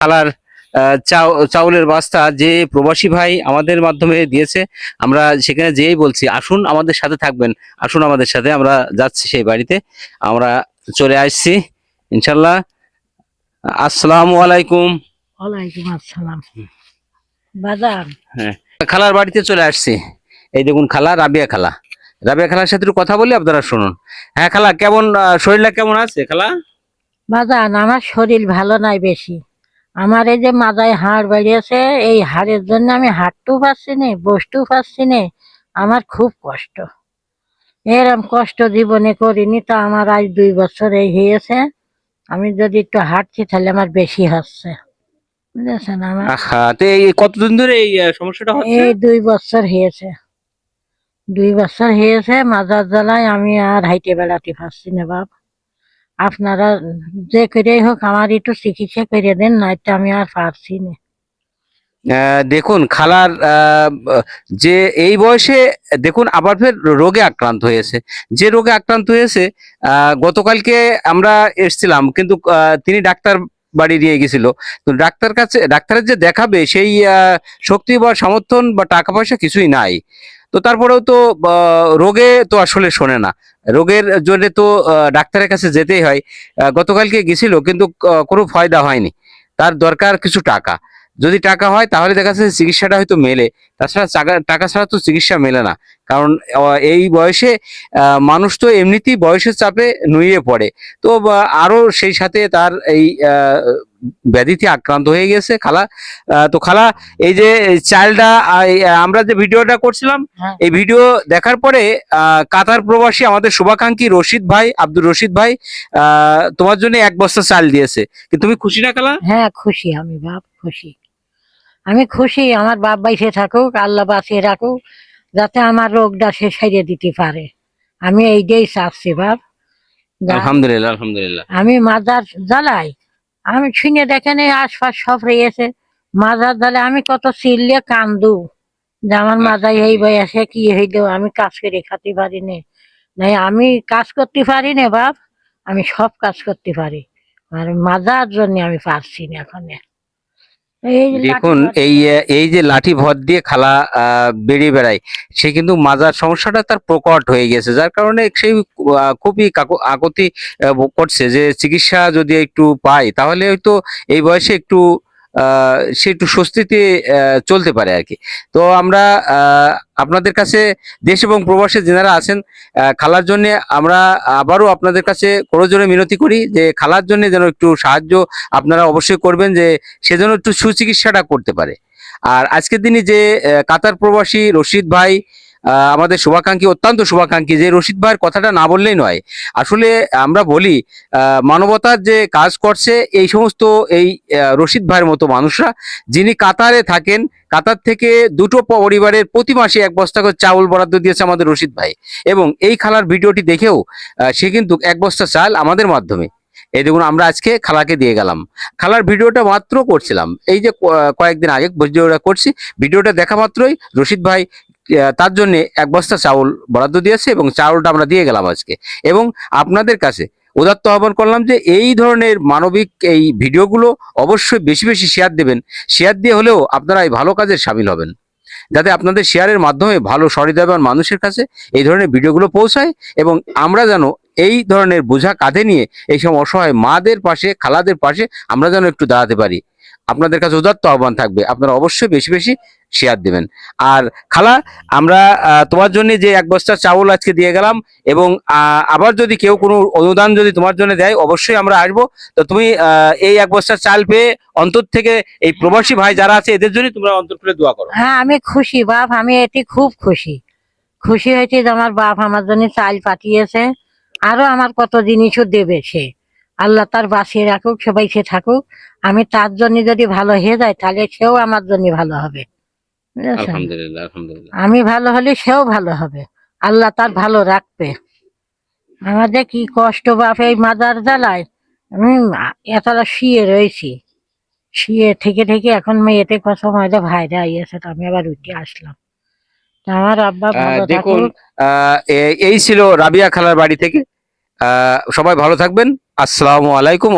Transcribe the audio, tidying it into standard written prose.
খালার চাউলের বস্তা যে প্রবাসী ভাই আমাদের মাধ্যমে দিয়েছে, আমরা সেখানে যেই বলছি আসুন আমাদের সাথে থাকবেন, আসুন আমাদের সাথে। আমরা যাচ্ছি সেই বাড়িতে, আমরা চলে আসছি ইনশাল্লাহ। আসসালামু আলাইকুম। ওয়ালাইকুম আসসালাম। বাজার হ্যাঁ, খালার বাড়িতে চলে আসছি। এই দেখুন খালা, রাবিয়া খালা। রাবিয়া খালার সাথে একটু কথা বলি, আপনারা শুনুন। হ্যাঁ খালা, কেমন শরীরটা কেমন আছে খালা? বাজার আমার শরীর ভালো নাই বেশি। আমার এই যে মাথায় হাড় বেরিয়েছে, এই হাড়ের জন্য আমি হাঁটতেও পারছি না, বসতেও পারছি না। আমার খুব কষ্ট, এরম কষ্ট জীবনে করিনি। তা আমার আজ 2 বছর এই হয়েছে। আমি যদি একটু হাঁটছি তাহলে আমার বেশি হচ্ছে, বুঝেছেন? আমার আহা, তো এই কতদিন ধরে এই সমস্যাটা হচ্ছে? এই 2 বছর হয়েছে। 2 বছর হয়েছে মাজার জ্বালায় আমি আর হাইটে বেড়াতে পারছি না বাপ। আপনারা যে করেই হোক আমার একটু চিকিৎসা করে দেন, নয়তো আমি আর পারছি না। দেখুন খালার যে এই বয়সে দেখুন আবার ফের রোগে আক্রান্ত হয়েছে। যে রোগে আক্রান্ত হয়েছে, গতকালকে আমরা এসছিলাম, কিন্তু তিনি ডাক্তার বাড়ি দিয়ে গেছিল। তো ডাক্তারের যে দেখাবে সেই শক্তি বা সমর্থন বা টাকা পয়সা কিছুই নাই। তো তারপরেও তো রোগে তো আসলে শোনে না। রোগের জন্য তো ডাক্তারের কাছে যেতেই হয়। গতকালকে গেছিল, কিন্তু কোনো ফায়দা হয়নি। তার দরকার কিছু টাকা। যদি টাকা হয় তাহলে দেখা যাচ্ছে চিকিৎসাটা হয়তো মেলে। তাছাড়া টাকা ছাড়া তো চিকিৎসা মেলে না। কারণ এই বয়সে মানুষ তো এমনিতেই বয়সের চাপে নুয়ে পড়ে। তো আরো সেই সাথে তার এই ব্যাধিতে আক্রান্ত হয়ে গেছে খালা। তো খালা, এই যে চাইল্ডটা, আমরা যে ভিডিওটা করছিলাম, হ্যাঁ এই ভিডিও দেখার পরে কাতার প্রবাসী আমাদের শুভাকাঙ্ক্ষী রশিদ ভাই, আব্দুর রশিদ ভাই, তোমার জন্য 1 বস্তা চাল দিয়েছে। কিন্তু তুমি খুশি না খালা? হ্যাঁ, খুশি আমি বাপ, খুশি। আমি খুশি আমার বাপ বাইসে থাকুক, আল্লাহ বাঁচিয়ে রাখুক, যাতে আমার রোগটা সে সারিয়ে দিতে পারে। আমি এইটাই চাচ্ছি বাপ। আলহামদুলিল্লাহ, আলহামদুলিল্লাহ। আমি মাজার জ্বালাই, আমি শুনে দেখেন এই আশপাশ সব রয়েছে মাজার জ্বালায়, আমি কত চিল্লে কান্দু যে আমার মাজায় এই বয়সে কি হইল, আমি কাজ করে খাতে পারি না। নাই আমি কাজ করতে পারি না বাপ, আমি সব কাজ করতে পারি, আর মাজার জন্য আমি পারছি না এখন। এই যে লাঠি দেখুন ভর এই এই যে লাঠি ভর দিয়ে খালা বেরিয়ে বেড়ায়, সে কিন্তু মাজার সমস্যাটা তার প্রকট হয়ে গেছে, যার কারণে সেই খুবই আকুতি করছে যে চিকিৎসা যদি একটু পায় তাহলে হয়তো এই বয়সে একটু সে একটু স্বস্তিতে চলতে পারে আর কি। তো আমরা আপনাদের কাছে, দেশ এবং প্রবাসে যারা আছেন, খালার জন্য আমরা আবারও আপনাদের কাছে করজোড়ে মিনতি করি যে খালার জন্য যেন একটু সাহায্য আপনারা অবশ্যই করবেন, যে সেজন্য একটু সুচিকিৎসাটা করতে পারে। আর আজকের দিনে যে কাতার প্রবাসী রশিদ ভাই, আমাদের শুভাকাঙ্ক্ষী, অত্যন্ত শুভাকাঙ্ক্ষী, যে রশিদ ভাইয়ের কথাটা না বললেই নয়। আসলে আমরা বলি মানবতার যে কাজ করছে এই সমস্ত এই রশিদ ভাইয়ের মতো মানুষরা, যিনি কাতারে থাকেন, কাতার থেকে দুটো পরিবারের প্রতি মাসে 1 বস্তা করে চাউল বরাদ্দ দিয়েছে আমাদের রশিদ ভাই। এবং এই খালার ভিডিওটি দেখেও সে কিন্তু 1 বস্তা চাল আমাদের মাধ্যমে, এই দেখুন আমরা আজকে খালাকে দিয়ে গেলাম। খালার ভিডিওটা মাত্র করছিলাম, এই যে কয়েকদিন আগে ভিডিওটা করছি। ভিডিওটা দেখা মাত্রই রশিদ ভাই তার জন্য 1 বস্তা চাউল বরাদ্দ দিয়েছে এবং চাউলটা আমরা দিয়ে গেলাম আজকে। এবং আপনাদের কাছে উদাত্ত আহ্বান করলাম যে এই ধরনের মানবিক এই ভিডিওগুলো অবশ্যই বেশি বেশি শেয়ার দেবেন। শেয়ার দিয়ে হলেও আপনারা এই ভালো কাজে সামিল হবেন, যাতে আপনাদের শেয়ারের মাধ্যমে ভালো সহৃদয়বান মানুষের কাছে এই ধরনের ভিডিওগুলো পৌঁছায়, এবং আমরা যেন এই ধরনের বোঝা কাঁধে নিয়ে এইসব অসহায় মাদের পাশে, খালাদের পাশে আমরা যেন একটু দাঁড়াতে পারি। আপনাদের কাছে উদাত্ত আহ্বান থাকবে, আপনারা অবশ্যই বেশি বেশি শেয়ার দেবেন। আর খালা, আমরা তোমার জন্য যে 1 বস্তা চাউল আজকে দিয়ে গেলাম, এবং আবার যদি কেউ কোনো অনুদান যদি তোমার জন্য দেয় অবশ্যই আমরা আসবো। তো তুমি এই 1 বস্তা চাল পেয়ে অন্তর থেকে এই প্রবাসী ভাই যারা আছে এদের জন্য তোমরা অন্তর খুলে দোয়া করো। হ্যাঁ, আমি খুশি বাপ, আমি এটি খুব খুশি। খুশি হয়েছি যে আমার বাপ আমার জন্য চাল পাঠিয়েছে, আরো আমার কত জিনিসও দেবে সে। আল্লাহ তার বাঁচিয়ে রাখুক, সবাই সে থাকুক। আমি তার জন্য যদি ভালো হয়ে যায় তাহলে সেও আমার জন্য ভালো হবে, বুঝেছেন? আলহামদুলিল্লাহ, আলহামদুলিল্লাহ। আমি ভালো হলে সেও ভালো হবে, আল্লাহ তার ভালো রাখবে। আমাদের কি কষ্ট বাপ এই মাজার জ্বালায়। আমি এতটা শুয়ে রয়েছি, শুয়ে থেকে থেকে এখন মেয়েতে কত মজা ভাইরা আইয়াছে, তো আমি আবার উঠে আসলাম। তা আমার আব্বা ভালো দেখুন থাকুক। এই ছিল রাবিয়া খালার বাড়ি থেকে। সবাই ভালো থাকবেন। আসসালামু আলাইকুম।